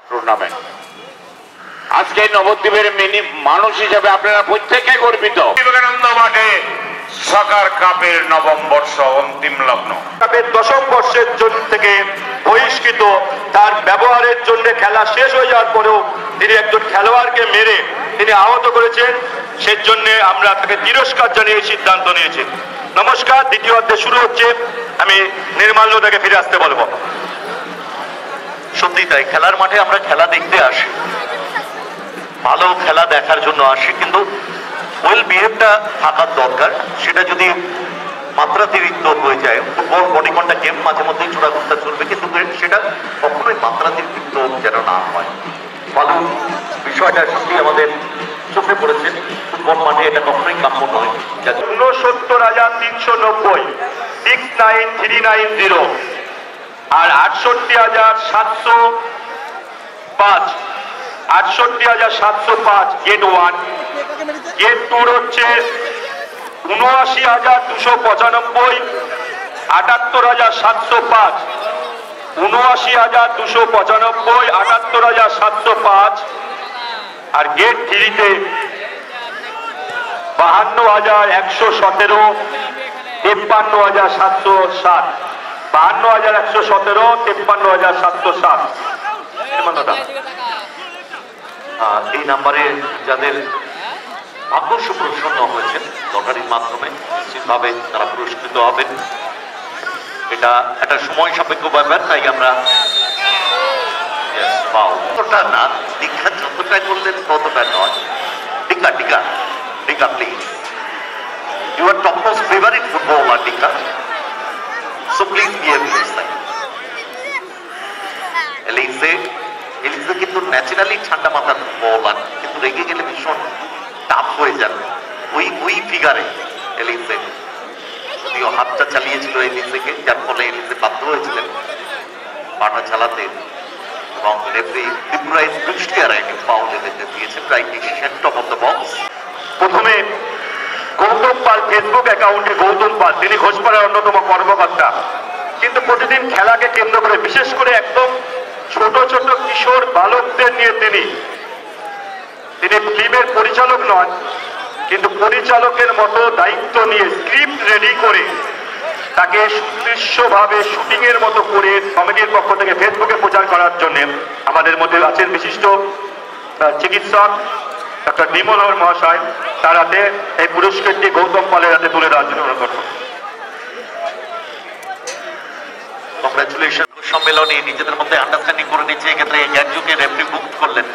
Tournament আজকে নবদ্বীপের মানুষ হিসেবে আপনারা প্রত্যেকে গর্বিত। বিবেকানন্দ মাঠে সকার কাপের নবম বর্ষ অন্তিম লগ্ন, কাপের দশম বর্ষের জন্য থেকে বহিষ্কৃত, তার ব্যবহারের জন্য খেলা শেষ হয়ে যাওয়ার পরেও তিনি একজন খেলোয়াড়কে মেরে তিনি আহত করেছেন। সেই জন্য আমরা তাকে তিরস্কার জানিয়ে সিদ্ধান্ত নিয়েছি। নমস্কার, দ্বিতীয় অধ্যায় শুরু হচ্ছে। আমি নির্মাল্যতাকে ফিরে আসতে বলবো। সত্যি তাই, খেলার মাঠে আমরা খেলা দেখতে আসি, ভালো খেলা দেখার জন্য আসি, কিন্তু ওয়েল বিহেভটা থাকার দরকার। সেটা যদি মাত্রাতিরিক্ত হয়ে যায়, ফুটবল বডিকন্টা গেম মাঝে মধ্যেই চূড়াগুপ্তা চলবে, কিন্তু সেটা কখনোই মাত্রাতিরিক্ত যেন না হয়। ভালো বিষয়টা সত্যি আমাদের চোখে পড়েছে। ফুটবল মাঠে এটা কখনোই কাম্য নয়। ৬৯,৩৯০ 69390 আর ৬৮,৭০৫ ৬৮,৭০৫ গেট 1। গেট 2 হচ্ছে ৭৯,২৯৫ ৭৮,৭০৫ ৭৯,২৯৫ ৭৮,৭০৫। আর গেট 3-তে ৫২,১১৭ ৫৩,৭০৭ ৫২,১১৭ ৫৩,৭০৭। এই নাম্বারে যাদের ভাগ্য সুপ্রসন্ন হয়েছে লটারির মাধ্যমে, নিশ্চিতভাবে তারা পুরস্কৃত হবেন। এটা একটা সময় সাপেক্ষ ব্যাপার, তাই আমরা যতটা না দীক্ষা যতটা করলেন ততটা নয়। Tika Tika Tika please, you are top most favourite footballer Tika, so please behave yourself. এলিজে কিন্তু ন্যাচারালি ঠান্ডা মাথার বলার, কিন্তু রেগে গেলে ভীষণ টাফ হয়ে যান। ওই ফিগারে এলিজে যদিও হাতটা চালিয়েছিল এলিজেকে, যার ফলে এলিজে বাধ্য হয়েছিলেন পাটা চালাতে, এবং রেফারি ত্রিপুরায় দৃষ্টিয়ার আইনে ফাউল এনে দিয়েছেন। Right decision, top of the box. প্রথমে গৌতম পাল ফেসবুক অ্যাকাউন্টে গৌতম পাল, তিনি ঘোষপাড়ার অন্যতম কর্মকর্তা, কিন্তু প্রতিদিন খেলাকে কেন্দ্র করে বিশেষ করে একদম ছোট ছোট কিশোর বালকদের নিয়ে তিনি ফিল্মের পরিচালক নন, কিন্তু পরিচালকের মতো দায়িত্ব নিয়ে স্ক্রিপ্ট রেডি করে তাকে সুদৃশ্যভাবে শুটিং এর মতো করে কমিটির পক্ষ থেকে ফেসবুকে প্রচার করার জন্য আমাদের মধ্যে আছেন বিশিষ্ট চিকিৎসক ডক্টর বিমল মহাশয়। তার হাতে এই পুরস্কারটি গৌতম পালের হাতে তুলে দেওয়ার জন্য অনুরোধ করব। কংগ্রাচুলেশন। সম্মেলনে নিজেদের মধ্যে আন্ডারস্ট্যান্ডিং করে নিচ্ছে, এক্ষেত্রে গ্যাঞ্জুকে রেফারি মুক্ত করলেন।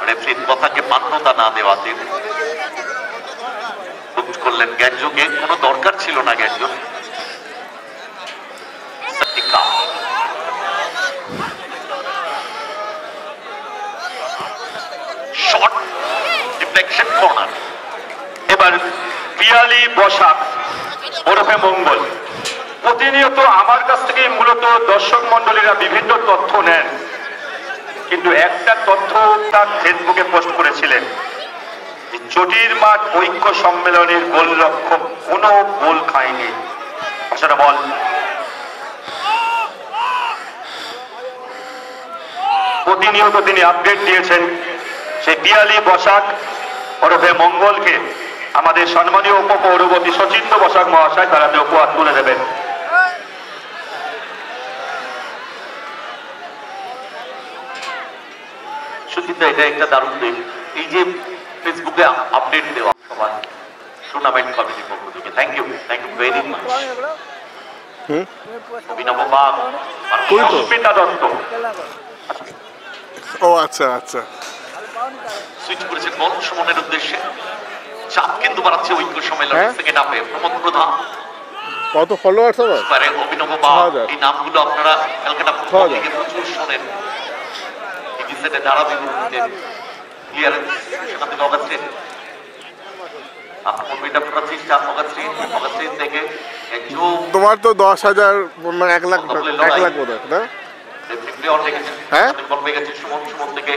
রেফারির কথাকে মান্যতা না দেওয়াতে মুক্ত করলেন গ্যাঞ্জুকে। কোনো দরকার ছিল না গ্যাঞ্জু। Short deflection corner. এবার পিয়ালি বসাক ওরফে মঙ্গল। প্রতিনিয়ত আমার কাছ থেকে মূলত দর্শক মন্ডলীরা বিভিন্ন তথ্য নেন, কিন্তু একটা তথ্য তার ফেসবুকে পোস্ট করেছিলেন, চটির মাঠ ঐক্য সম্মেলনের গোলরক্ষক কোনো গোল খায়নি। সেটা বল। প্রতিনিয়ত তিনি আপডেট দিয়েছেন। সেই পিয়ালি বসাক ওরফে মঙ্গলকে আমাদের সম্মানীয় উপপৌরপতি সচিত্র বসাক মহাশয় তার হাতে উপহার তুলে দেবেন। সুচিন্তা, এটা একটা দারুণ দিক, এই যে ফেসবুকে আপডেট দেওয়া সবার টুর্নামেন্ট কমিটির পক্ষ থেকে। Thank you very much. Abhinav Bag, Sushmita Dutta. ও আচ্ছা আচ্ছা, সুইচ করেছেন বল সুমনের উদ্দেশ্যে। চাপ কিন্তু বাড়াচ্ছে ঐক্য সম্মেলনের সেকেন্ড হাফে। প্রমোদ প্রধান, কত ফলোয়ার্স আমার? অভিনব বাগ, এই নামগুলো আপনারা ক্যালকাটা ফুটবল লিগে প্রচুর শোনেন। টিভি সেটে ধারা বিবরণীতে ক্লিয়ারেন্স সেখান থেকে অগাস্টিন তোমার তো 10,000 1 লাখ 1 লাখ বোধ হয় না? হ্যাঁ, বল পেয়ে গেছে সুমন, সুমন থেকে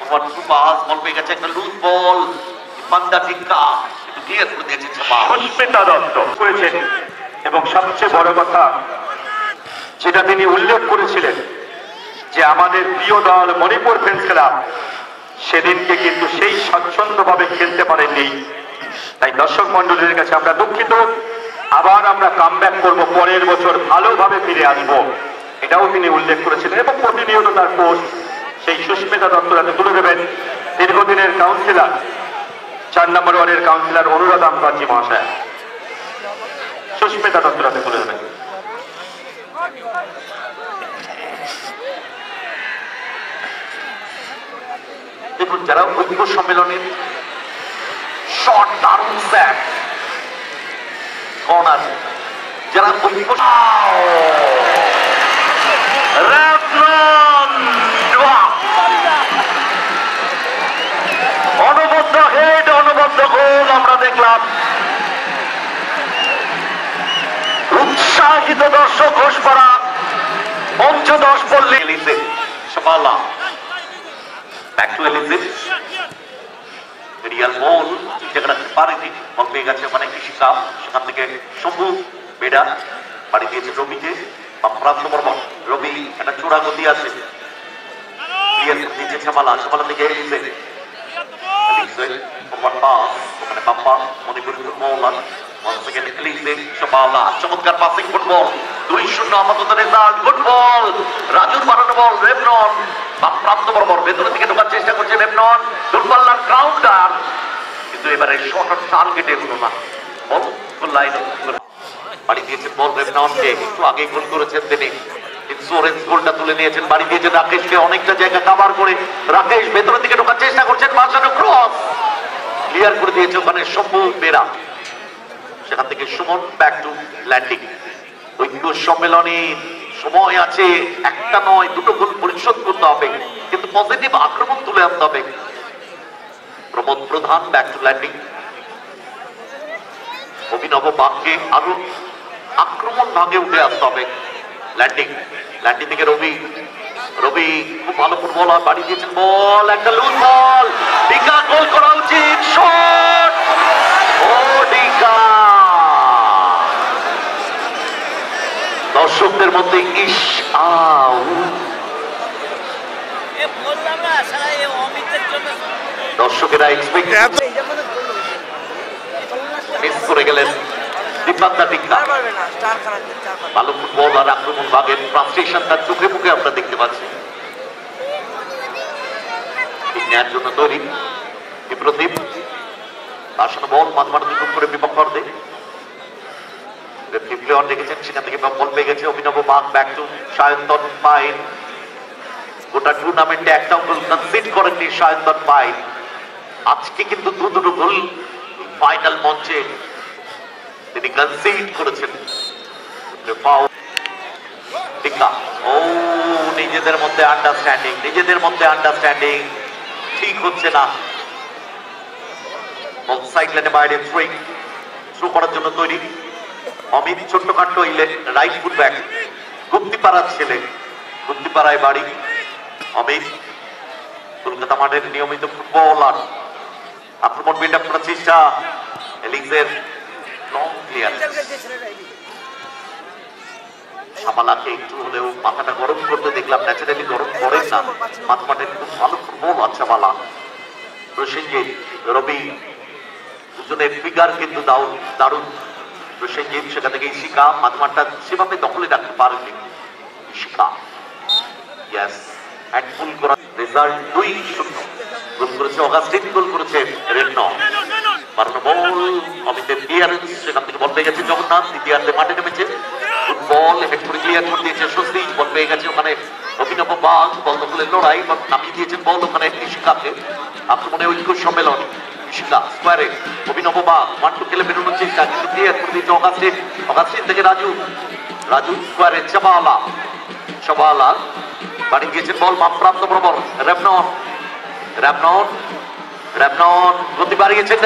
ওভার টু পাস, বল পেয়ে গেছে একটা লুজ বল, পান্ডা টিক্কা কিন্তু ক্লিয়ার করে দিয়েছে। সুস্মিতা দত্ত করেছেন, এবং সবচেয়ে বড় কথা যেটা তিনি উল্লেখ করেছিলেন যে আমাদের প্রিয় দল মণিপুর ফ্রেন্ডস ক্লাব সেদিনকে কিন্তু সেই স্বচ্ছন্দভাবে খেলতে পারেননি। তাই দর্শক মন্ডলীর কাছে আমরা দুঃখিত। আবার আমরা কামব্যাক করব, পরের বছর ভালোভাবে ফিরে আসবো, এটাও তিনি উল্লেখ করেছিলেন। এবং প্রতিনিয়ত তার পোস্ট সেই সুস্মিতা দত্ত হাতে তুলে দেবেন দীর্ঘদিনের কাউন্সিলর, 4 নম্বর ওয়ার্ডের কাউন্সিলর অনুরাধা মুখার্জি মহাশয়। সুস্মিতা দত্ত হাতে তুলে দেবেন। দেখুন, যারা ঐক্য সম্মেলনের শর্ট দারুণ স্যার কর্নার, যারা ঐক্য অনবদ্য হেড, অনবদ্য গোল আমরা দেখলাম। উৎসাহিত দর্শক ঘোষপাড়া পঞ্চদশ পল্লী এলিসে সফালা ব্যাক টু এলিসে রিয়াল বল জায়গাটা পারেনি, বল পেয়ে গেছে মানে কৃষিকা, সেখান থেকে শম্ভু বেডা বাড়ি দিয়েছে রবিকে, প্রান্ত বর্মন। রবি একটা চূড়া গতি আছে, দিয়েছে ছামালা, ছামালা থেকে এলিসে ওখানে বাপ্পা মণিপুর মৌলান চমৎকার পাসিং ফুটবল, 2-0 আপাতত রেজাল্ট। ফুটবল রাজুর বানানো বল, রেবনন প্রান্ত বরাবর ভেতরের দিকে ঢোকার চেষ্টা করছে রেবনন, দূরপাল্লার কাউন্টার, কিন্তু এবারে শর্ট টার্গেটে হলো না, বল লাইন বাড়ি দিয়েছেন বল রেবননকে, একটু আগে গোল করেছেন তিনি, ইন্স্যুরেন্স গোলটা তুলে নিয়েছেন, বাড়ি দিয়েছেন রাকেশকে, অনেকটা জায়গা কভার করে রাকেশ ভেতরের দিকে ঢোকার চেষ্টা করছেন, মাঝখানে ক্রস ক্লিয়ার করে দিয়েছে ওখানে শম্ভু বেরা, সেখান থেকে সুমন ব্যাক টু ল্যান্ডিং। ঐক্য সম্মেলনে সময় আছে, একটা নয় 2টো গোল পরিশোধ করতে হবে, কিন্তু পজিটিভ আক্রমণ তুলে আনতে হবে। প্রমোদ প্রধান ব্যাক টু ল্যান্ডিং, অভিনব বাক্যে আরো আক্রমণ ভাগে উঠে আসতে হবে। ল্যান্ডিং, ল্যান্ডিং থেকে রবি, রবি খুব ভালো ফুটবলার, বাড়ি দিয়েছেন বল, একটা লুজ বল, ডিকা গোল করা উচিত, শট ও ডিকা। দর্শকদের মধ্যে ইস দর্শকেরা এক্সপেক্ট মিস করে গেলেন দীপান্তা টিকা। ভালো ফুটবল আর আক্রমণ ভাগের ফ্রাস্ট্রেশন তার চোখে মুখে আমরা দেখতে পাচ্ছি। নেয়ার জন্য তৈরি বিপ্রদীপ, আসলে বল মাঝমাঠ দুপুর করে বিপক্ষে প্লেয়ার দেখেছেন, সেখান থেকে বল পেয়ে গেছে অভিনব বাগ, ব্যাক টু সায়ন্তন পাইন। গোটা টুর্নামেন্টে একটাও গোল কনসিড করেননি সায়ন্তন পাইন, আজকে কিন্তু 2 গোল ফাইনাল মঞ্চে তিনি কনসিড করেছেন। ও নিজেদের মধ্যে আন্ডারস্ট্যান্ডিং ঠিক হচ্ছে না। সাইড লাইনে বাইরে থ্রো করার জন্য তৈরি অমিত, ছোট্টখাট্ট রাইট ফুট ব্যাক, গুপ্তিপাড়ার ছেলে, গুপ্তিপাড়ায় বাড়ি অমিত, কলকাতা মাঠের নিয়মিত ফুটবলার। আক্রমণ বিল্ড আপ করার চেষ্টা, এলিক্সের লং ক্লিয়ার, সামালাকে একটু হলেও মাথাটা গরম করতে দেখলাম, ন্যাচারালি গরম করেন না, মাঝমাঠে খুব ভালো ফুটবল আছে সামালা। প্রসেনজিৎ, রবি, দুজনের ফিগার কিন্তু দারুণ। প্রসেনজিৎ, সেখান থেকে ইশিকা, মাঝমাঠটা সেভাবে দখলে রাখতে পারেনি ইশিকা। ইয়েস, হ্যান্ডফুল করা, রেজাল্ট 2-0। গোল করেছে অগাস্টিন, গোল করেছে রেন্নো। বাড়ানো বল, অমিতের ক্লিয়ারেন্স, সেখান থেকে বল পেয়ে গেছে জগন্নাথ, দ্বিতীয়ার্ধে মাঠে নেমেছে, ফুটবল হেড করে ক্লিয়ার করে দিয়েছে স্বস্তি, বল পেয়ে গেছে ওখানে অভিনব বাগ, বল দখলের লড়াই, নামিয়ে দিয়েছেন বল ওখানে ইশিকাকে। আক্রমণে ঐক্য সম্মেলন, ইশিকা স্কোয়ারে, অভিনব বাগ মাঠু খেলে বেরোনোর চেষ্টা, কিন্তু ক্লিয়ার করে দিয়েছে অগাস্টিন, অগাস্টিন থেকে রাজু, রাজু স্কোয়ারে চাবালা বাড়ি গিয়েছেন বল প্রান্ত বরাবর, র্যাবনন গতি বাড়িয়েছেন,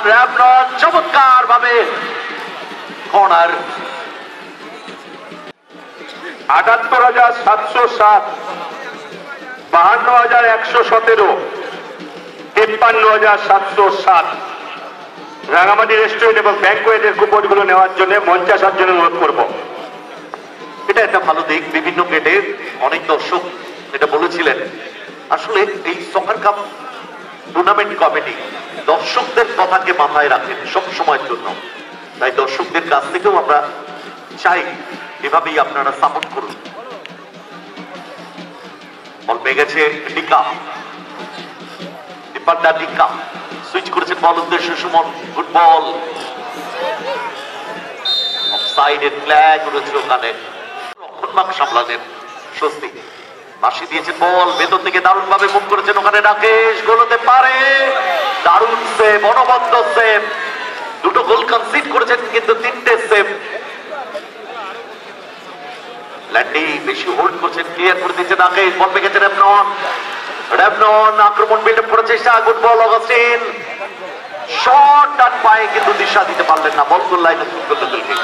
র্যাবনন চমৎকার ভাবে কর্নার। ৭৮,৭০৭, ৫২,১১৭, ৫৩,৭০৭। রাঙামাটি রেস্টুরেন্ট এবং ব্যাংকোয়েটের কুপনগুলো নেওয়ার জন্য মঞ্চে আসার জন্য অনুরোধ করব। এটা একটা ভালো দিক। বিভিন্ন গেটে অনেক দর্শক এটা বলেছিলেন, আসলে এই সকার কাপ টুর্নামেন্ট কমিটি দর্শকদের কথাকে মাথায় রাখেন সব সময়ের জন্য। তাই দর্শকদের কাছ থেকেও আমরা চাই এভাবেই আপনারা সাপোর্ট করুন। বল পেয়ে গেছে ডিকা, দীপান্ডা ডিকা সুইচ করেছেন বল উদ্দেশ্য সুমন, গুড বল। অফসাইডের ফ্ল্যাগ রয়েছে ওখানে, রক্ষণভাগ সামলালেন স্বস্তি। পাশে দিয়েছেন বল, ভেতর থেকে দারুণ ভাবে মুভ করেছেন ওখানে রাকেশ, গোল হতে পারে। দারুণ সেভ, অনবদ্য সেভ, দুটো গোল কনসিড করেছেন কিন্তু 3টে সেভ। ল্যান্ডি বেশি হোল্ড করছেন, ক্লিয়ার করে দিচ্ছেন রাকেশ, বল পেয়ে গেছেন রেবনন। রেবনন আক্রমণ বিল্ড আপ করার চেষ্টা, গুড বল অগাস্টিন। শট ডান পায়ে কিন্তু দিশা দিতে পারলেন না, বল গোল লাইনে করলেন।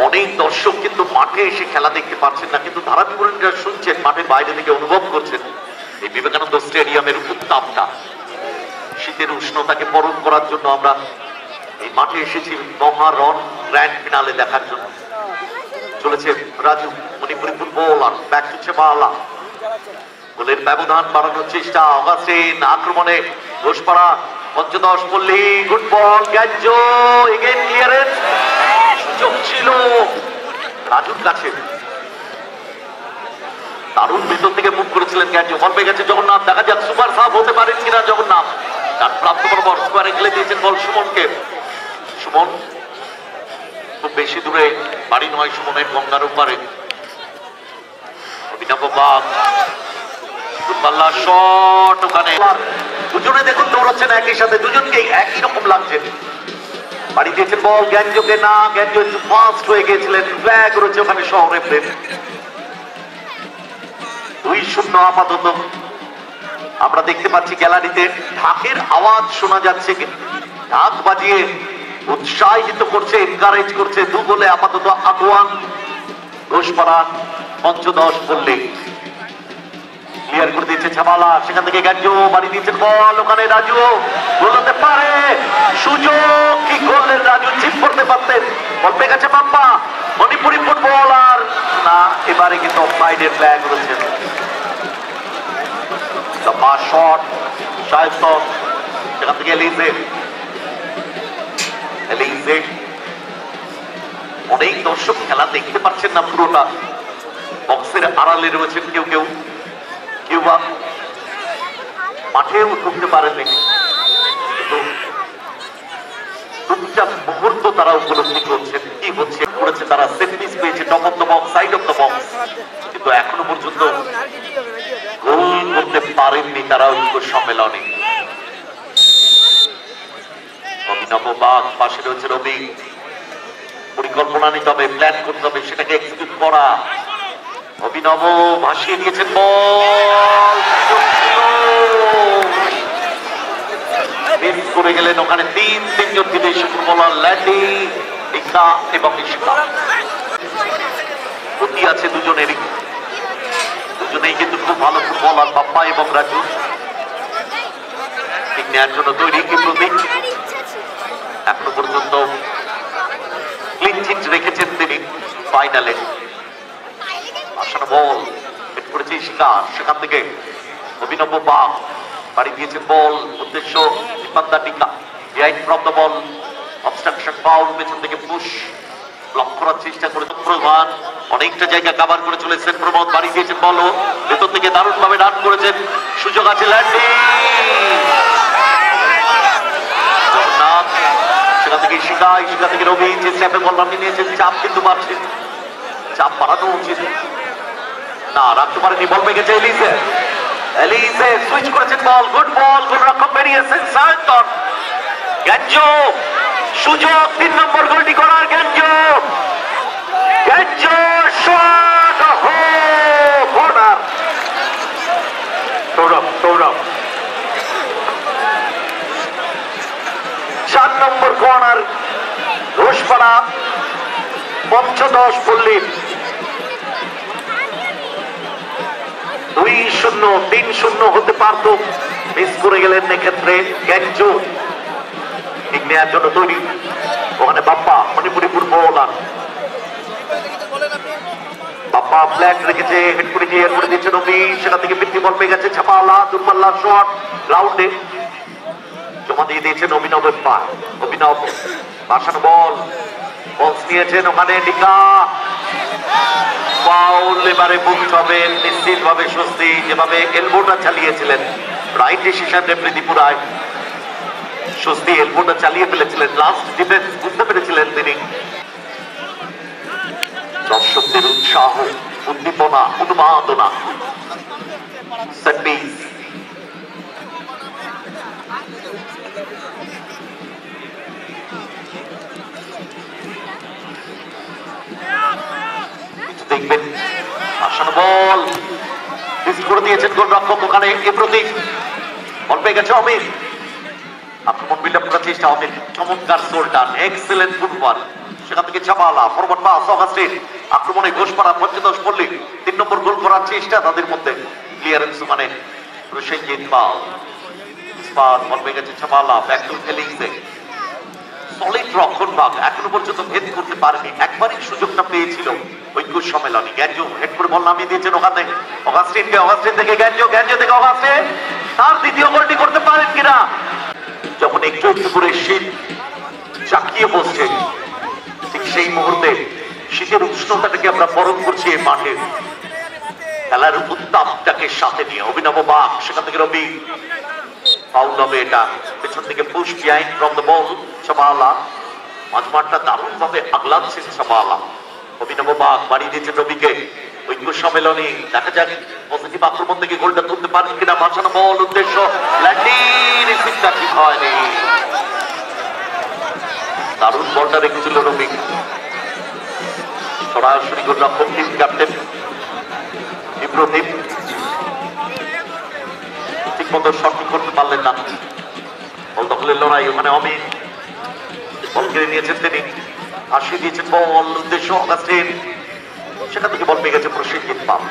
অনেক দর্শক কিন্তু মাঠে এসে খেলা দেখতে পাচ্ছেন না, কিন্তু ধারা বিবরণীরা শুনছেন, মাঠের বাইরে থেকে অনুভব করছেন এই বিবেকানন্দ স্টেডিয়ামের উত্তাপটা। শীতের উষ্ণতাকে বরণ করার জন্য আমরা এই মাঠে এসেছি মহারণ গ্র্যান্ড ফিনালে দেখার জন্য। চলেছে Raju, Manipuri footballer, back to চেবালা, গোলের ব্যবধান বাড়ানোর চেষ্টা। অগাস্টিন আক্রমণে ঘোষপাড়া, পঞ্চদশ পল্লী, গুড বল গ্যাঞ্জো, এগেইন ক্লিয়ারেন্স, সুযোগ ছিল রাজুর কাছে। দারুণ ভেতর থেকে মুভ করেছিলেন গ্যাঞ্জো, বল পেয়ে গেছে জগন্নাথ, দেখা যাক সুপার সাব হতে পারেন কিনা জগন্নাথ। তার প্রাপ্ত বরাবর স্কোয়ারে গেলে দিয়েছেন বল সুমনকে। সুমন খুব বেশি দূরে বাড়ি নয় সুমনের, গঙ্গার উপরে। অভিনব বাগ, পাল্লা শট ওখানে, দুজনে দেখুন দৌড়াচ্ছেন একই সাথে, দুজনকে একই রকম লাগছে। বাড়ি দিয়েছেন বল গ্যাঞ্জোকে, না গ্যাঞ্জো একটু ফাস্ট হয়ে গিয়েছিলেন, ফ্ল্যাগ রয়েছে ওখানে শহরে প্লেন। 2-0 আপাতত। আমরা দেখতে পাচ্ছি গ্যালারিতে ঢাকের আওয়াজ শোনা যাচ্ছে, ঢাক বাজিয়ে উৎসাহিত করছে, এনকারেজ করছে। 2 গোলে আপাতত আগুয়ান ঘোষপাড়া, পঞ্চদশ বললে ক্লিয়ার করে দিয়েছে ছাবালা, সেখান থেকে গ্যাঞ্জো বাড়ি দিয়েছেন বল ওখানে রাজু, গোল হতে পারে, সুযোগ কি করলেন রাজু, চিপ করতে পারতেন। বল পেয়ে গেছে বাপ্পা, মণিপুরি ফুটবলার, না এবারে কিন্তু অফসাইডের ফ্ল্যাগ রয়েছে। শট শায়স্ত, সেখান থেকে এলিজে, এলিজে। অনেক দর্শক খেলা দেখতে পাচ্ছেন না পুরোটা, বক্সের আড়ালে রয়েছেন কেউ কেউ, কেউ বা মাঠেও ঢুকতে পারেননি, কিন্তু টুকটাক মুহূর্ত তারা উপলব্ধি করছেন কি হচ্ছে। করেছে তারা, সেট পিস পেয়েছে top of the box, side of the box, কিন্তু এখনো পর্যন্ত গোল করতে পারেননি তারা ঐক্য সম্মেলনে। অভিনব বাগ, পাশে রয়েছে রবি। পরিকল্পনা নিতে হবে, প্ল্যান করতে হবে, সেটাকে এক্সিকিউট করা। অভিনব ভাসিয়ে দিয়েছেন বল, মিস করে গেলেন ওখানে। 3-3 বিদেশি ফুটবলার ল্যান্ডি, ইকা এবং ইশিকা। গতি আছে দুজনেরই, দুজনেই কিন্তু খুব ভালো ফুটবলার, বাপ্পা এবং রাজু। ঠিক নেওয়ার জন্য তৈরি কি প্রতীক, এখনো পর্যন্ত ক্লিন চিট রেখেছেন তিনি ফাইনালে। আসানো বল হিট করেছে ইশিকা, সেখান থেকে অভিনব বাগ বাড়ি দিয়েছেন বল উদ্দেশ্য Dipanda Dicka, behind from the ball, obstruction foul, পেছন থেকে পুশ, ব্লক করার চেষ্টা করে প্রধান, অনেকটা জায়গা কভার করে চলেছেন প্রমোদ, বাড়ি দিয়েছেন বল, ভেতর থেকে দারুণ ভাবে রান করেছেন, সুযোগ আছে ল্যান্ডি, জগন্নাথ, সেখান থেকে ইশিকা, ইশিকা থেকে রবি, যে চ্যাপে বল নামিয়ে নিয়েছেন, চাপ কিন্তু মারছে, চাপ বাড়ানো উচিত না, রাখতে পারেনি, বল পেয়ে গেছে এলিজে, এলিজে সুইচ করেছেন বল, গুড বল, গোলরক্ষক বেরিয়েছেন সায়ন্তন, গ্যাঞ্জো, সুযোগ 3 নম্বর গোলটি করার, গ্যাঞ্জো, গ্যাঞ্জো শট, কর্নার, সৌরভ, সৌরভ 4 নম্বর কর্নার, ঘোষপাড়া পঞ্চদশ পল্লীর 2-0, 3-0 হতে পারত, মিস করে গেলেন এক্ষেত্রে গ্যাঞ্জো। ঠিক নেওয়ার জন্য তৈরি ওখানে বাপ্পা, মণিপুরি ফুটবলার, পা ফ্ল্যাট রেখেছে, হেড করে ক্লিয়ার করে দিচ্ছে নবী, সেখান থেকে বৃত্তি বল পেয়ে গেছে ছাপালা, দুর্বাল্লা শট রাউন্ডে জমা দিয়ে দিয়েছে অভিনব পা, অভিনব বাসানো বল নিয়েছেন ওখানে ডিকা, ফাউল এবারে বুঝতে হবে নিশ্চিত ভাবে স্বস্তি, যেভাবে এলবোটা চালিয়েছিলেন রাইট ডিসিশন রেফারি ত্রিপুরায়, স্বস্তি এলবোটা চালিয়ে ফেলেছিলেন, লাস্ট ডিফেন্স বুঝতে পেরেছিলেন তিনি। দর্শকদের উৎসাহ, উদ্দীপনা, উন্মাদনা, সেট পিস দেখবেন। আসানো বল মিস করে দিয়েছেন গোলরক্ষক, ওখানে এ প্রতীক বল পেয়ে গেছে অমিত, আক্রমণ বিল্ড আপ করার চেষ্টা অমিত, চমৎকার সোলটান, এক্সেলেন্ট ফুটবল, সেখান থেকে চাপালা ফরওয়ার্ড পাস অগাস্টিন, আক্রমণে ঘোষপাড়া পঞ্চদশ পল্লী 3 নম্বর গোল করার চেষ্টা তাদের মধ্যে, ক্লিয়ারেন্স মানে প্রসেনজিৎ পাল, স্পার বল পেয়ে গেছে চাপালা, ব্যাক টু ফেলিক্সে, সলিড রক্ষণ ভাগ এখনো পর্যন্ত ভেদ করতে পারেনি, একবারই সুযোগটা পেয়েছিল ঐক্য সম্মেলনী, গ্যাঞ্জো হেড করে বল নামিয়ে দিয়েছেন ওখানে অগাস্টিনকে, অগাস্টিন থেকে গ্যাঞ্জো, গ্যাঞ্জো থেকে অগাস্টিন, তার দ্বিতীয় গোলটি করতে পারেন কিনা, যখন একটু একটু করে শীত চাকিয়ে বসছে ঠিক সেই মুহূর্তে শীতের উষ্ণতাটাকে আমরা বরণ করছি এই মাঠে, খেলার উত্তাপটাকে সাথে নিয়ে অভিনব বাগ, সেখান থেকে রবি ফাউল হবে, এটা পেছন থেকে push behind from the ball, চাপালা মাঝমাঠটা দারুণ ভাবে আগলাচ্ছেন চাপালা, অভিনব বাগ বাড়িয়ে দিয়েছেন রবিকে, ঐক্য সম্মেলনী দেখা যাক পজিটিভ আক্রমণ থেকে গোলটা তুলতে পারেন কিনা, বাঁচানো বল উদ্দেশ্য রিসিভটা ঠিক হয়নি, দারুণ বলটা রেখেছিল রবি, সরাসরি গোলরক্ষক টিম ক্যাপ্টেন বিপ্রদীপ ঠিক মতো সঠিক করতে পারলেন না, বল দখলের লড়াই, ওখানে অমিত বল কেড়ে নিয়েছেন তিনি, আসিয়ে দিয়েছেন বল উদ্দেশ্য অগাস্টিন, সেখান থেকে বল পেয়ে গেছে প্রসেনজিৎ পাল।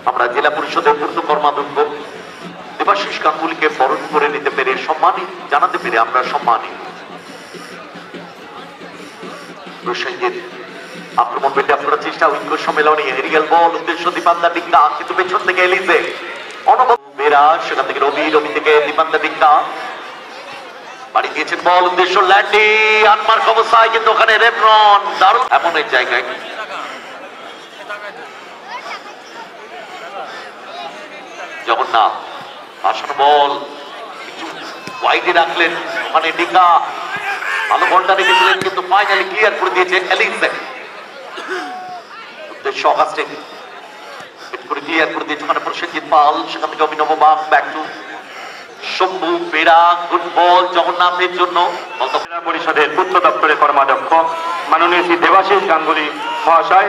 আমরা জেলা পরিষদের পূর্ণ কর্মাধ্যক্ষ দেবাশিস গাঙ্গুলিকে বরণ করে নিতে পেরে সম্মানিত জানাতে পেরে আমরা সম্মানিত। প্রসেনজিৎ আক্রমণ বেটে আপনার চেষ্টা, ঐক্য সম্মেলনী এরিয়াল বল উদ্দেশ্য দীপান্দা ডিক্কা, কিন্তু পেছন থেকে এলিজে অনবদ্য বেরা, সেখান থেকে রবি, রবি থেকে দীপান্দা ডিক্কা বাড়ি দিয়েছেন বল উদ্দেশ্য ল্যান্ডি, আনমার্ক অবস্থায় কিন্তু ওখানে রেবরন দারুণ এমন এক জায়গায় জগন্নাথ আসানো বল কিছু ওয়াইডে রাখলেন, ওখানে ডিকা ভালো বলটা রেখেছিলেন কিন্তু ফাইনালি ক্লিয়ার করে দিয়েছে এলিজে, উদ্দেশ্য অগাস্টিন করে ক্লিয়ার করে দিয়েছে ওখানে প্রসেনজিৎ পাল, সেখান থেকে Abhinav Bag back to Shambhu Bera, good ball জগন্নাথের জন্য। জেলা পরিষদের পূর্ত দপ্তরের কর্মাধ্যক্ষ মাননীয় শ্রী দেবাশিস গাঙ্গুলি মহাশয়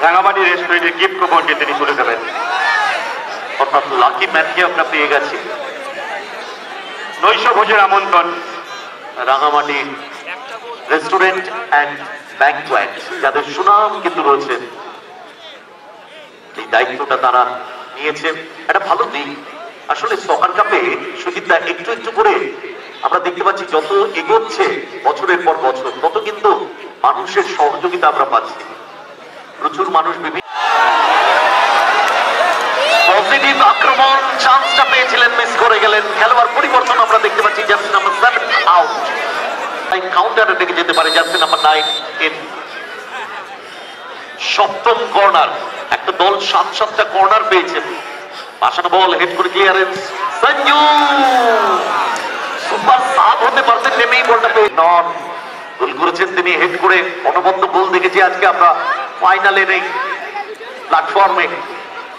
রাঙামাটি রেস্টুরেন্টের গিফট কুপনটি তিনি তুলে দেবেন, অর্থাৎ লাকি ম্যানকে আমরা পেয়ে গেছি, নৈশ ভোজের আমন্ত্রণ রাঙামাটি রেস্টুরেন্ট অ্যান্ড ব্যাংকোয়েট, যাদের সুনাম কিন্তু রয়েছে, এই দায়িত্বটা তারা নিয়েছে, একটা ভালো দিক। আসলে সকার কাপে সুজিতদা একটু একটু করে আমরা দেখতে পাচ্ছি যত এগোচ্ছে বছরের পর বছর তত কিন্তু মানুষের সহযোগিতা আমরা পাচ্ছি, প্রচুর মানুষ বিভিন্ন পজিটিভ আক্রমণ চান্সটা পেয়েছিলেন, মিস করে গেলেন, খেলোয়াড় পরিবর্তন আমরা দেখতে পাচ্ছি, জার্সি নাম্বার 7 আউট, কাউন্টারে ডেকে যেতে পারে জার্সি নাম্বার 9 ইন। সপ্তম কর্নার, একটা দল 7-7টা কর্নার পেয়েছে, পাশানো বল হেড করে ক্লিয়ারেন্স, সঞ্জু সুপার সাব হতে পারতেন, নেমেই বলটা পেয়ে নন গোল করেছেন তিনি, হেড করে অনবদ্য গোল দেখেছি আজকে আমরা ফাইনালে নেই প্ল্যাটফর্মে,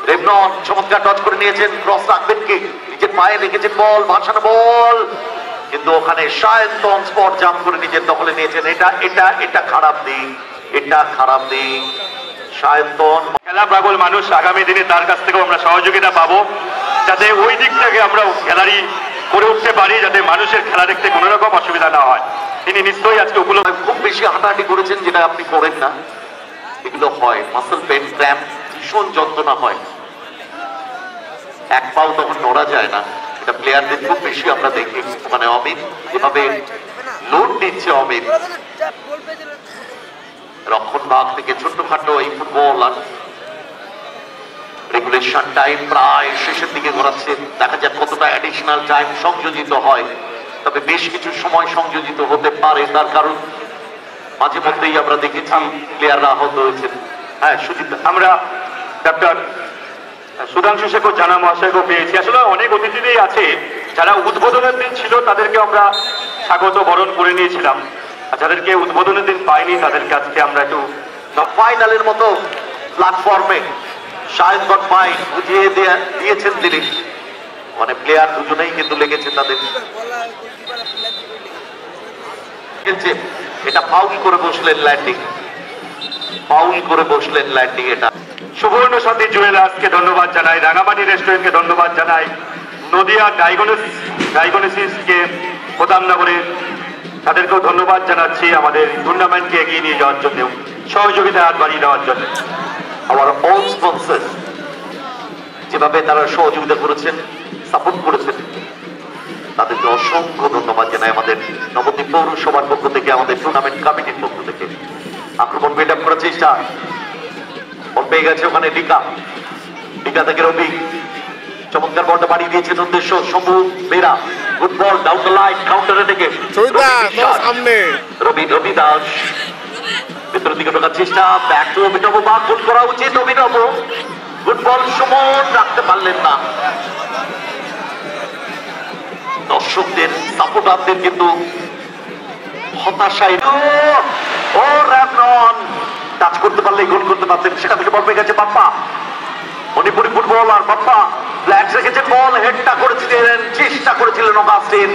রেবনন চমৎকার টচ করে নিয়েছেন, ক্রস রাখবেন কি নিজের পায়ে রেখেছেন বল, ভাসানো বল কিন্তু ওখানে সায়ন্তন স্পট জাম্প করে নিজের দখলে নিয়েছেন, এটা এটা এটা খারাপ দিক, এটা খারাপ দিক। সায়ন্তন খেলা পাগল মানুষ, আগামী দিনে তার কাছ থেকেও আমরা সহযোগিতা পাবো, যাতে ওই দিক থেকে আমরা গ্যালারি করে উঠতে পারি, যাতে মানুষের খেলা দেখতে কোনো রকম অসুবিধা না হয়। তিনি নিশ্চয়ই আজকে উপলব্ধ, খুব বেশি হাঁটাহাঁটি করেছেন যেটা আপনি করেন না, এগুলো হয় মাসল পেন ক্র্যাম্প, ভীষণ যন্ত্রণা হয়, এক পাও তখন নড়া যায় না, এটা প্লেয়ারদের খুব বেশি আমরা দেখি। ওখানে অমিত যেভাবে লোড নিচ্ছে, অমিত রক্ষণ ভাগ থেকে ছোট্টখাটো এই ফুটবল আর ট্রানজিশন টাইম প্রায় শেষের দিকে গড়াচ্ছে, দেখা যাক কতটা অ্যাডিশনাল টাইম সংযোজিত হয়, তবে বেশ কিছু সময় সংযোজিত হতে পারে, তার কারণ মাঝে মধ্যেই আমরা দেখেছি প্লেয়াররা আহত হয়েছেন। হ্যাঁ সুজিত, আমরা ডক্টর সুধাংশু শেখর জানা মহাশয়কেও পেয়েছি। আসলে অনেক অতিথিদের আছে যারা উদ্বোধনের দিন ছিল তাদেরকে আমরা স্বাগত বরণ করে নিয়েছিলাম, আর যাদেরকে উদ্বোধনের দিন পাইনি তাদেরকে আজকে আমরা একটু ফাইনালের মতো প্ল্যাটফর্মে শাহেদ ভাই বুঝিয়ে দিয়েছেন তিনি, মানে প্লেয়ার দুজনেই কিন্তু লেগেছে তাদের। এটা ফাউল করে বসলেন ল্যান্ডিং, ফাউল করে বসলেন ল্যান্ডিং। এটা সুবর্ণ সাথী জুয়েলার্সকে ধন্যবাদ জানাই, রাঙামাটি রেস্টুরেন্টকে ধন্যবাদ জানাই, নদিয়া ডায়াগনোসিসকে প্রধাননগরে তাদেরকেও ধন্যবাদ জানাচ্ছি আমাদের টুর্নামেন্টকে এগিয়ে নিয়ে যাওয়ার জন্য, সহযোগিতার হাত বাড়িয়ে দেওয়ার জন্য। আমার অল স্পন্সর যেভাবে তারা সহযোগিতা করেছেন, সাপোর্ট করেছেন, তাদেরকে অসংখ্য ধন্যবাদ জানাই আমাদের নবদ্বীপ পৌরসভার পক্ষ থেকে, আমাদের টুর্নামেন্ট কমিটির পক্ষ থেকে। আক্রমণ বিল্ড আপ করার চেষ্টা, বল পেয়ে গেছে ওখানে ডিকা থেকে রবি, চমৎকার বলটা বাড়িয়ে দিয়েছেন উদ্দেশ্য Shambhu Bera, good ball down the line, কাউন্টারে থেকে সামনে রবি দাস ভেতরের দিকে ঢোকার চেষ্টা, ব্যাক টু অভিনব, বা গুড করা উচিত অভিনব, গুড বল সুমন রাখতে পারলেন না। দর্শকদের সাপোর্টারদের কিন্তু হতাশায় ও র্যামন টাচ করতে পারলেই গোল করতে পারতেন, সেখান থেকে বল পেয়ে গেছে বাপ্পা, মণিপুরি ফুটবল, আর বাপ্পা ফ্ল্যাট রেখেছেন, বল হেডটা করেছিলেন, চেষ্টা করেছিলেন অগাস্টিন,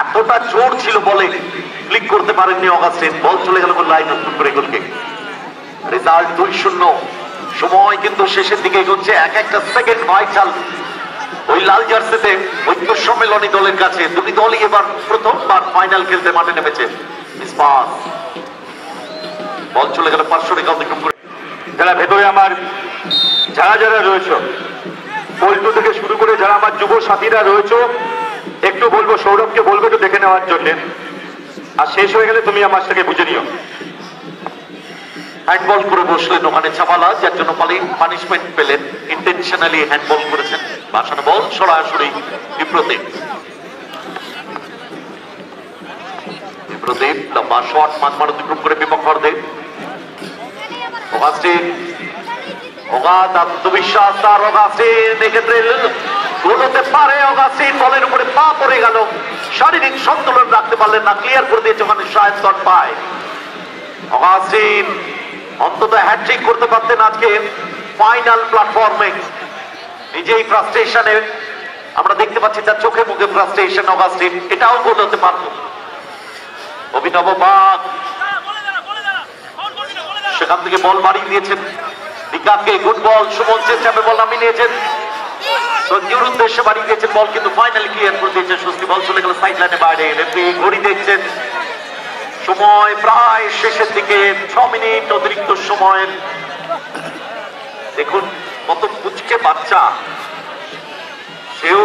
এতটা জোর ছিল বলে ক্লিক করতে পারেননি অগাস্টিন, বল চলে গেল লাইন উত্তর করে গোলকে। রেজাল্ট 2-0। সময় কিন্তু শেষের দিকে এগোচ্ছে, এক একটা সেকেন্ড ভাইটাল ওই লাল জার্সিতে ঐক্য সম্মেলনী দলের কাছে। দুটি দলই এবার প্রথমবার ফাইনাল খেলতে মাঠে নেমেছে। বল চলে গেল পার্শ্ব রেখা অতিক্রম করে। যারা ভেতরে আমার যারা রয়েছে, পল্টু থেকে শুরু করে যারা আমার যুব সাথীরা রয়েছে, একটু বলবো সৌরভকে বলবো একটু দেখে নেওয়ার জন্য, আর শেষ হয়ে গেলে তুমি আমার সাথে বুঝে নিও। হ্যান্ডবল করে বসলেন ওখানে চাপালা, যার জন্য পানিশমেন্ট পেলেন, ইন্টেনশনালি হ্যান্ডবল করেছেন। বাসানো বল সরাসরি বিপ্রদীপ লম্বা শট, মাঝমাঠ অতিক্রম করে বিপক্ষ অর্ধে। অগাধ আত্মবিশ্বাস তার, অগাস্টিন এক্ষেত্রে গোল হতে পারে। অগাস্টিন বলের উপরে পা পড়ে গেল, শারীরিক সন্তুলন রাখতে পারলেন না, ক্লিয়ার করে দিয়েছে ওখানে শাহেদ পায়। অগাস্টিন অন্তত হ্যাট্রিক করতে পারতেন আজকে ফাইনাল প্ল্যাটফর্মে। নিজেই ফ্রাস্ট্রেশনে আমরা দেখতে পাচ্ছি তার চোখে মুখে ফ্রাস্ট্রেশন অগাস্টিন, এটাও গোল হতে পারত। অভিনব বাগ সেখান থেকে বল বাড়িয়ে দিয়েছেন বিকাশকে, গুড বল, সুমন চেষ্টাপে বল নামিয়ে নিয়েছেন, সঞ্জুর উদ্দেশ্যে বাড়িয়ে দিয়েছেন বল, কিন্তু ফাইনালি ক্লিয়ার করে দিয়েছেন স্বস্তি। বল চলে গেল সাইড লাইনে বাইরে, রেফারি ঘড়ি দেখছেন, সময় প্রায় শেষের দিকে, 6 মিনিট অতিরিক্ত সময়। দেখুন কত পুচকে বাচ্চা, সেও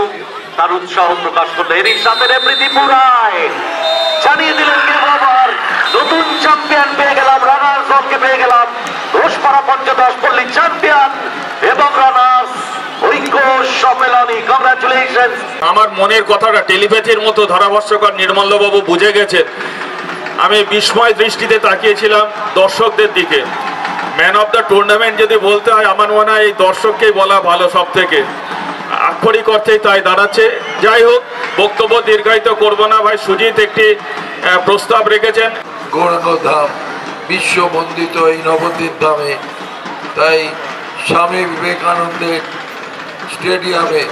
তার উৎসাহ প্রকাশ করলো। এরই সাথে রেফারি দীপু রায় জানিয়ে দিলেন আবার নতুন চ্যাম্পিয়ন পেয়ে গেলাম, রানার্স দলকে পেয়ে গেলাম। ঘোষপাড়া পঞ্চদশ পল্লী চ্যাম্পিয়ন এবং রানার্স ঐক্য সম্মেলনী, কংগ্রাচুলেশন। আমার মনের কথাটা টেলিপ্যাথির মতো ধারাভাষ্যকার নির্মল্যবাবু বুঝে গেছেন। আমি বিস্ময় দৃষ্টিতে তাকিয়েছিলাম দর্শকদের দিকে। ম্যান অফ দ্য টুর্নামেন্ট যদি বলতে হয়, আমার মনে হয় এই দর্শককেই বলা ভালো সব থেকে, আক্ষরিক অর্থেই তাই দাঁড়াচ্ছে। যাই হোক, বক্তব্য দীর্ঘায়িত করব না। ভাই সুজিত একটি প্রস্তাব রেখেছেন, গৌরাঙ্গ ধাম বিশ্ববন্দিত এই নবদ্বীপ ধামে, তাই স্বামী বিবেকানন্দের স্টেডিয়ামে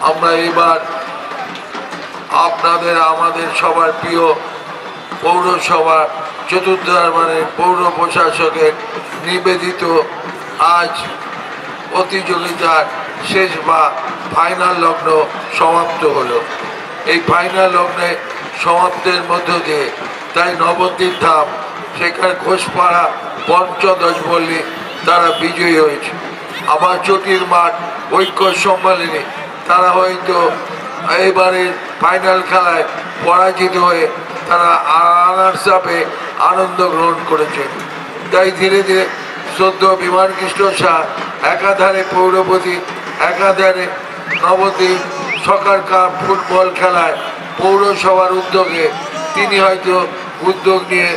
আমরা এবার আপনাদের আমাদের সবার প্রিয় পৌরসভা চতুর্থবারের পৌর প্রশাসকের নিবেদিত আজ প্রতিযোগিতার শেষ বা ফাইনাল লগ্ন সমাপ্ত হলো। এই ফাইনাল লগ্নে সমাপ্তের মধ্য দিয়ে তাই নবদ্বীপ ধাম, সেখানে ঘোষপাড়া পঞ্চদশ পল্লী তারা বিজয়ী হয়েছে। আবার চটির মাঠ ঐক্য সম্মেলনে তারা হয়তো এবারের ফাইনাল খেলায় পরাজিত হয়ে তারা রানার্স আপে আনন্দ গ্রহণ করেছেন। তাই ধীরে ধীরে শ্রদ্ধেয় বিমান কৃষ্ণ শাহ একাধারে পৌরপতি একাধারে নবদ্বীপ সকার কাপ ফুটবল খেলায় পৌরসভার উদ্যোগে তিনি হয়তো উদ্যোগ নিয়ে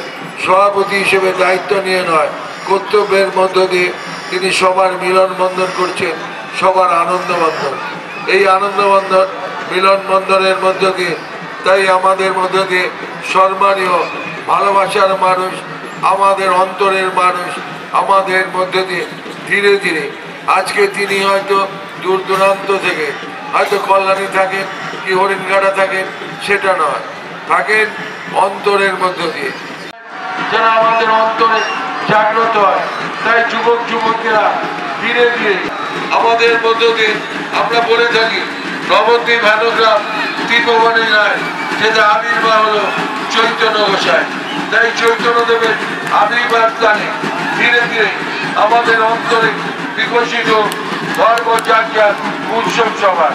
সভাপতি হিসেবে দায়িত্ব নিয়ে নয়, কর্তব্যের মধ্য দিয়ে তিনি সবার মিলনবন্ধন করছেন, সবার আনন্দবন্ধন। এই আনন্দবন্ধন মিলনবন্ধনের মধ্য দিয়ে তাই আমাদের মধ্য দিয়ে সম্মানীয় ভালোবাসার মানুষ, আমাদের অন্তরের মানুষ, আমাদের মধ্য দিয়ে ধীরে ধীরে আজকে তিনি হয়তো দূর দূরান্ত থেকে হয়তো কল্যাণী থাকেন কি হরিণঘাটা থাকেন সেটা নয়, থাকেন অন্তরের মধ্য দিয়ে, যেন আমাদের অন্তরে জাগ্রত হয়। তাই যুবক যুবকেরা ধীরে ধীরে আমাদের মধ্য দিয়ে আমরা বলে থাকি নবদ্বীপ হেনগ্রাম তীর্থভবনে যায় যেটা আবির্ভাব হলো চৈতন্য গোসাই। তাই চৈতন্যদেবের আবির্ভাব স্থানে ধীরে ধীরে আমাদের অন্তরে বিকশিত ধর্মযাত্রার উৎসব সভা,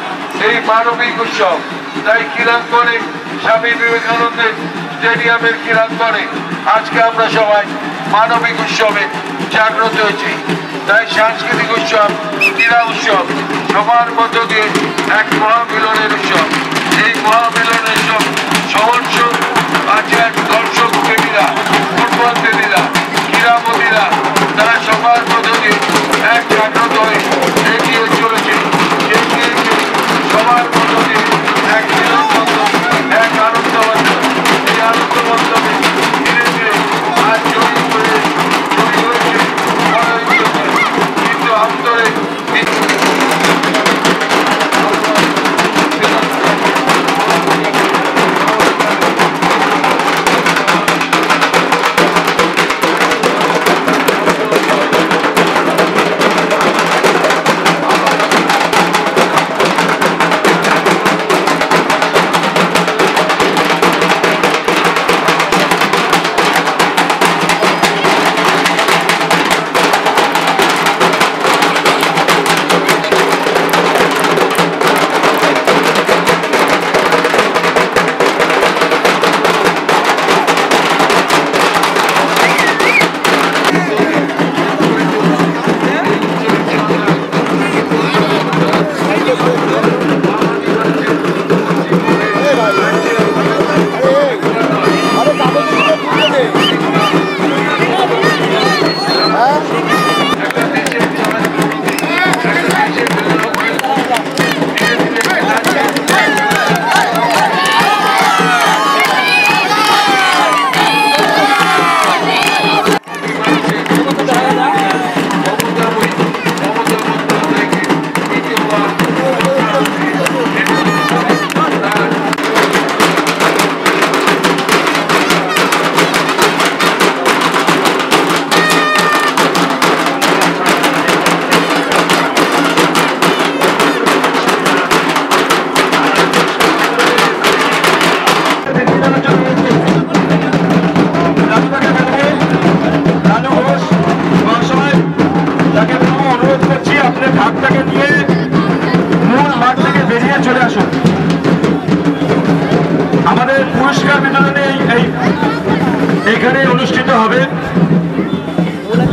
এই মানবিক উৎসব। তাই ক্রীড়াঙ্গনে স্বামী বিবেকানন্দের স্টেডিয়ামের ক্রীড়াঙ্গনে আজকে আমরা সবাই মানবিক উৎসবে জাগ্রত হয়েছি। তাই সাংস্কৃতিক উৎসব, ক্রীড়া উৎসব সবার মধ্য দিয়ে এক মহামিলনের উৎসব। এই মহামিলনের উৎসব সমস্ত আজকের দর্শক প্রেমীরা, ফুটবল প্রেমীরা, ক্রীড়ামোদীরা তারা সবার মধ্য দিয়ে এক জাগ্রত হয়ে এগিয়ে চলেছে। সবার মধ্য দিয়ে এক মিলনবন্ধন, এক আনন্দবন্ধন। এই আনন্দবন্ধনে ধীরে ধীরে আজ জড়ি হয়েছে কিন্তু অন্তরে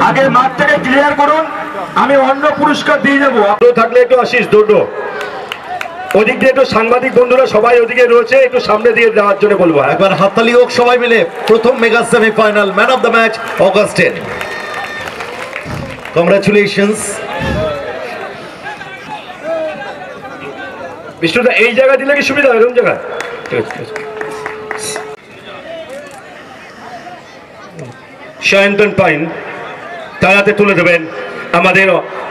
আগে মাঠটাকে ক্লিয়ার করুন, আমি অন্য পুরস্কার দিয়ে যাবো। থাকলে একটু আশিস দৌড় ওদিক দিয়ে একটু সাংবাদিক বন্ধুরা সবাই ওদিকে রয়েছে, একটু সামনে দিয়ে দেওয়ার জন্য বলবো। একবার হাততালি হোক সবাই মিলে। প্রথম mega semifinal, man of the match Augustine. Congratulations. বিষ্ণুদা এই জায়গা দিলে কি সুবিধা হয়? এরকম জায়গায় সায়ন্তন পাইন তারাতে তুলে দেবেন আমাদের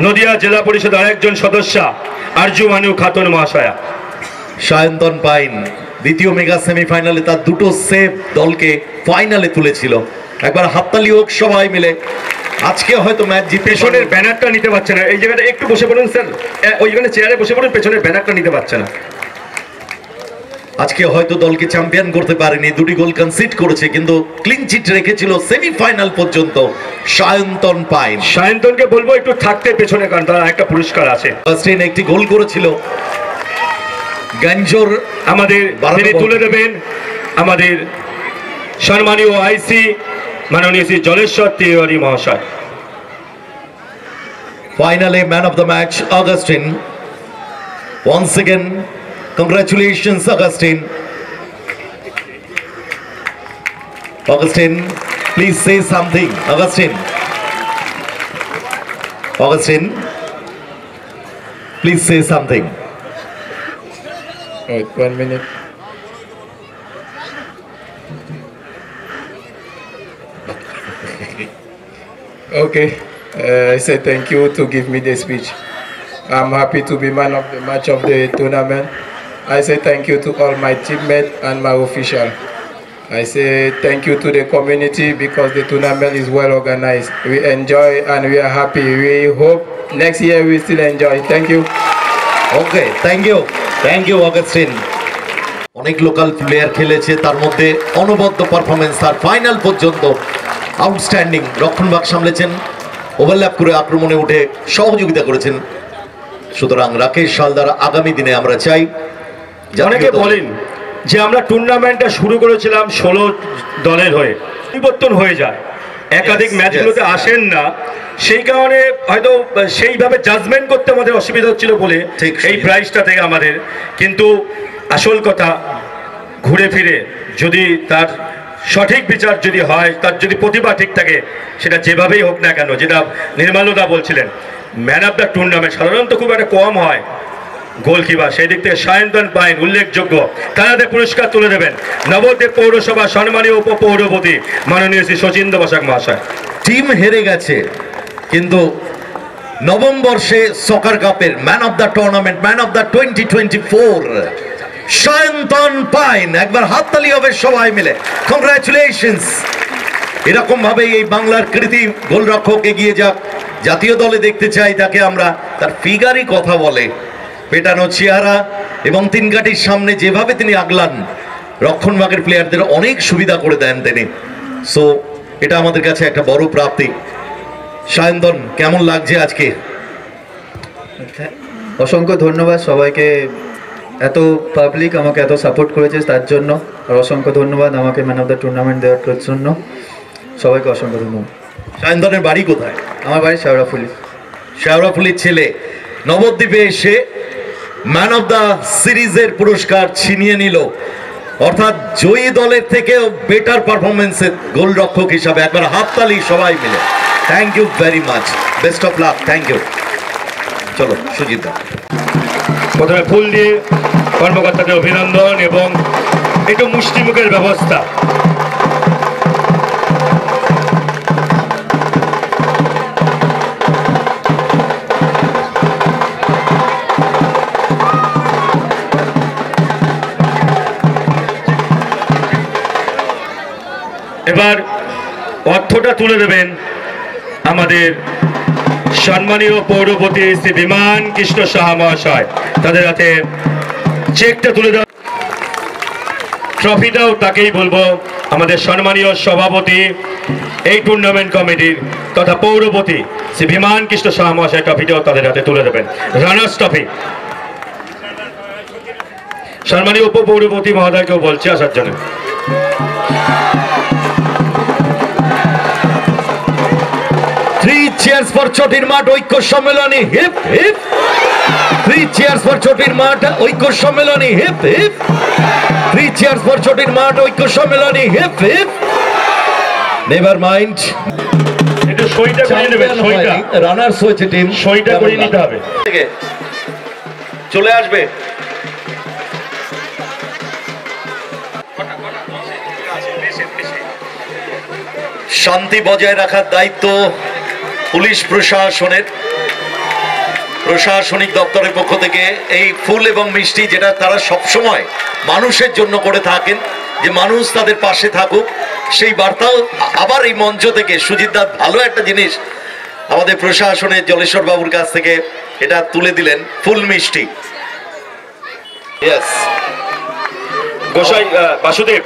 নদিয়া জেলা পরিষদ আরেকজন সদস্য আরজুমানু খাতুন মহাশয়া। সায়ন্তন পাইন দ্বিতীয় মেগা সেমিফাইনালে তার দুটো সেভ দলকে ফাইনালে তুলেছিল। একবার হাততালি হোক সবাই মিলে। আজকে হয়তো ম্যাচ জিতে। পেছনের ব্যানারটা নিতে পারছে না, এই জায়গাটা একটু বসে পড়ুন স্যার, ওইখানে চেয়ারে বসে পড়ুন, পেছনের ব্যানারটা নিতে পারছে না। আজকে হয়তো দলকে চ্যাম্পিয়ন করতে পারেনি, দুটি গোল কনসিড করেছে, কিন্তু ক্লিন চিট রেখেছিল সেমিফাইনাল পর্যন্ত সায়ন্তন পাইন। সায়ন্তনকে বলবো একটু থাকতে পেছনে, কারণ তার একটা পুরস্কার আছে। অগাস্টিন একটি গোল করেছিল। গঞ্জোর আমাদের তুলে দেবেন আমাদের সম্মানীয় আইসি মাননীয় শ্রী জলেশ্বর তিওয়ারি মহাশয়। ফাইনালে man of the match Augustine Once again, congratulations, Augustine. Augustine, please say something. Augustine, please say something. Wait 1 minute. Okay, I say thank you to give me the speech. I'm happy to be man of the match of the tournament. I say thank you to all my teammates and my official. I say thank you to the community because the tournament is well organized. We enjoy and we are happy. We hope next year we still enjoy. Thank you. Okay, thank you, Augustine. অনেক local player খেলেছে, তার মধ্যে অনবদ্য performance, তার final পর্যন্ত outstanding রক্ষণভাগ সামলেছেন, overlap করে আক্রমণে উঠে সহযোগিতা করেছেন। সুতরাং রাকেশ সালদার আগামী দিনে আমরা চাই, অনেকে বলেন যে আমরা টুর্নামেন্টটা শুরু করেছিলাম 16 দলের হয়ে, পরিবর্তন হয়ে যায়, একাধিক ম্যাচগুলোতে আসেন না, সেই কারণে হয়তো সেইভাবে জাজমেন্ট করতে আমাদের অসুবিধা হচ্ছিল বলে এই প্রাইজটা থেকে আমাদের। কিন্তু আসল কথা ঘুরে ফিরে যদি তার সঠিক বিচার যদি হয়, তার যদি প্রতিভা ঠিক থাকে, সেটা যেভাবেই হোক না কেন, যেটা নির্মলদা বলছিলেন ম্যান অফ দ্য টুর্নামেন্ট সাধারণত খুব একটা কম হয় গোলকিপার, সেই দিক থেকে সায়ন্তন পাইন উল্লেখযোগ্য। তাদের পুরস্কার তুলে দেবেন নবদ্বীপ পৌরসভা সম্মানীয় উপপৌরপতি মাননীয় শ্রী শচীন্দ্র বসাক মহাশয়। টিম হেরে গেছে, কিন্তু নবম বর্ষে সকার কাপের man of the tournament, man of the 2024 Sayantan pine. একবার হাততালি হবে সবাই মিলে, কংগ্রাচুলেশনস। এরকম ভাবে এই বাংলার কৃতি গোলরক্ষক এগিয়ে যাক, জাতীয় দলে দেখতে চাই তাকে আমরা। তার ফিগারই কথা বলে, পেটানো চেহারা এবং তিন কাঠির সামনে যেভাবে তিনি আগলান, রক্ষণভাগের প্লেয়ারদের অনেক সুবিধা করে দেন তিনি। সো এটা আমাদের কাছে একটা বড় প্রাপ্তি। সায়ন্তন, কেমন লাগছে আজকে? অসংখ্য ধন্যবাদ সবাইকে, এত পাবলিক আমাকে এত সাপোর্ট করেছে তার জন্য, আর অসংখ্য ধন্যবাদ আমাকে ম্যান অফ দ্য টুর্নামেন্ট দেওয়ার জন্য। সবাইকে অসংখ্য ধন্যবাদ। সায়ন্তনের বাড়ি কোথায়? আমার বাড়ি শেওড়াফুলি। শেওড়াফুলির ছেলে নবদ্বীপে এসে ম্যান অফ দ্য সিরিজের পুরস্কার ছিনিয়ে নিল, অর্থাৎ জয়ী দলের থেকেও বেটার পারফরমেন্সের গোলরক্ষক হিসাবে। একবার হাততালি সবাই মিলে। Thank you very much, best of luck. Thank you. চলো সুজিত, প্রথমে ফুল দিয়ে কর্মকর্তাদের অভিনন্দন এবং একটু মুষ্টিমুখের ব্যবস্থা। এবার অর্থটা তুলে দেবেন আমাদের সম্মানীয় পৌরপতি শ্রী বিমান কৃষ্ণ সাহা মহাশয়। তাদের হাতে চেকটা তুলে দেওয়া, ট্রফিটাও তাকেই বলবো। আমাদের সম্মানীয় সভাপতি এই টুর্নামেন্ট কমিটির তথা পৌরপতি শ্রী বিমান কৃষ্ণ সাহা মহাশয় ট্রফিটাও তাদের হাতে তুলে দেবেন, রানার্স ট্রফি। সম্মানীয় উপপৌরপতি মহোদয়কেও বলছি আসার জন্য। চেয়ার্স ফর চটির মাঠ ঐক্য Sammilani, hip hip. 3 cheers for চটির মাঠ ঐক্য Sammilani, hip hip. 3 cheers for চটির মাঠ ঐক্য Sammilani, hip hip. Never mind, একটু সইটা করিয়ে নেবেন, সইটা রানার্স হয়েছে টিম, সইটা করিয়ে নিতে হবে। চলে আসবে। শান্তি বজায় রাখার দায়িত্ব পুলিশ প্রশাসনের, প্রশাসনিক দপ্তরের পক্ষ থেকে এই ফুল এবং মিষ্টি, যেটা তারা সবসময় মানুষের জন্য করে থাকেন, যে মানুষ তাদের পাশে থাকুক, সেই বার্তাও আবার এই মঞ্চ থেকে সুজিত দা ভালো একটা জিনিস আমাদের প্রশাসনের জলেশ্বর বাবুর কাছ থেকে এটা তুলে দিলেন, ফুল মিষ্টি। গোসাই বাসুদেব,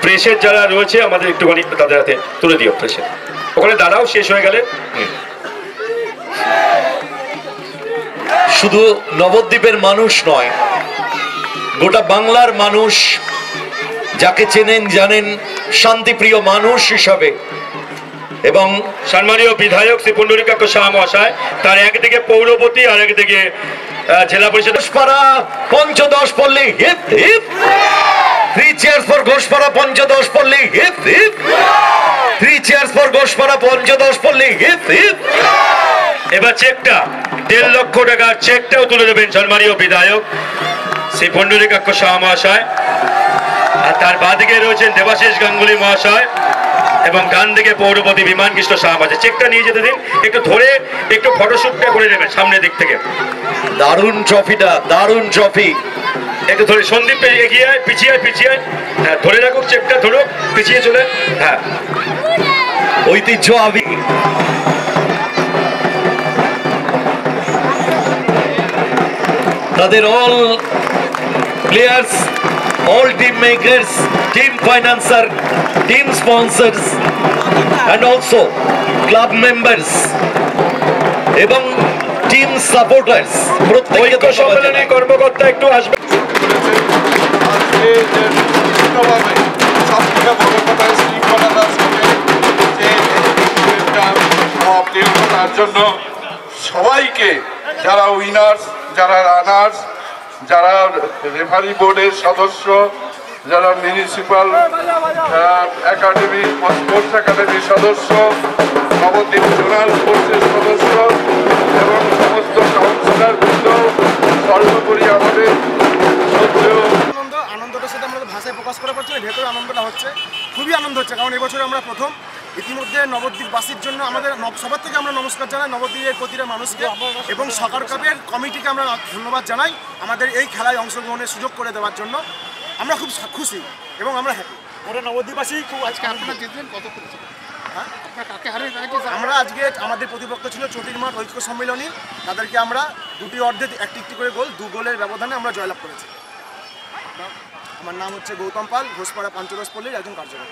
প্রেসের যারা রয়েছে আমাদের একটুখানি তাদের হাতে তুলে দিও, প্রেসের ওখানে দাঁড়াও, শেষ হয়ে গেলে। শুধু নবদ্বীপের মানুষ নয়, গোটা বাংলার মানুষ যাকে চেনেন জানেন শান্তিপ্রিয় মানুষ হিসাবে, এবং সম্মানীয় বিধায়ক শ্রী পুণ্ডরীকাক্ষ শাহ মহাশয়, তার একদিকে পৌরপতি আর একদিকে জেলা পরিষদ। ঘোষপাড়া পঞ্চদশ পল্লী hip hip. 3 cheers for Ghoshpara Panchadash পল্লী hip hip. 3 cheers for Ghoshpara Panchadash পল্লী হিপ হিপ। এবার চেকটা 1.5 লক্ষ টাকার চেকটাও তুলে দেবেন সম্মানীয় বিধায়ক শ্রী পুণ্ডরীকাক্ষ শাহ মহাশয়, আর তার বাদিকে রয়েছেন দেবাশিস গাঙ্গুলি মহাশয় এবং ডান দিকে পৌরপতি বিমান কৃষ্ণ শাহ মহাশয়। চেকটা নিয়ে যেতে দিন, একটু ধরে একটু ফটোশুটটা করে নেবেন সামনের দিক থেকে। দারুণ ট্রফিটা, দারুণ ট্রফি। একটু ধরে সন্দীপ এগিয়ে আয়, পিছিয়ে আয়, পিছিয়ে আয়। হ্যাঁ, ধরে রাখুক, চেকটা ধরুক, পিছিয়ে চলে। হ্যাঁ, ঐতিহ্য আবি। তাদের all players, all team makers, team financer, team sponsors and also club members এবং team supporters প্রত্যেককে ঐক্য সম্মেলনে কর্মকর্তা একটু আসবে। আজকে যে সুষ্ঠুভাবে সবথেকে বড় কথা শৃঙ্খলার সাথে যে ইভেন্টটা সমাপ্তি হলো, তার জন্য সবাইকে, যারা উইনার্স, যারা রানার্স, যারা রেফারি বোর্ডের সদস্য, যারা মিউনিসিপাল একাডেমি, স্পোর্টস একাডেমির সদস্য, নবদ্বীপ জোনাল স্পোর্টসের সদস্য এবং সমস্ত কাউন্সিলর বৃন্দ, সর্বোপরি আমাদের শ্রদ্ধেয় আনন্দটার সাথে আমাদের ভাষায় প্রকাশ করা পারছি না, ভেতরে আনন্দটা হচ্ছে, খুবই আনন্দ হচ্ছে। কারণ এবছর আমরা প্রথম, ইতিমধ্যে নবদ্বীপবাসীর জন্য আমাদের সবার থেকে আমরা নমস্কার জানাই নবদ্বীপের প্রতিটা মানুষকে এবং সকার কাপের কমিটিকে আমরা ধন্যবাদ জানাই আমাদের এই খেলায় অংশগ্রহণের সুযোগ করে দেওয়ার জন্য। আমরা খুব খুশি এবং আমরা হ্যাপি। ওরা নবদ্বীপবাসী খুব আজকে আপনারা জিতলেন, কত খুশি। হ্যাঁ, আমরা আজকে আমাদের প্রতিপক্ষ ছিল চটিরমাঠ ঐক্য সম্মেলনী, তাদেরকে আমরা দুটি অর্ধে একটি করে গোল, 2 গোলের ব্যবধানে আমরা জয়লাভ করেছি। আমার নাম হচ্ছে গৌতম পাল, ঘোষপাড়া পঞ্চদশ পল্লীর একজন কার্যকর।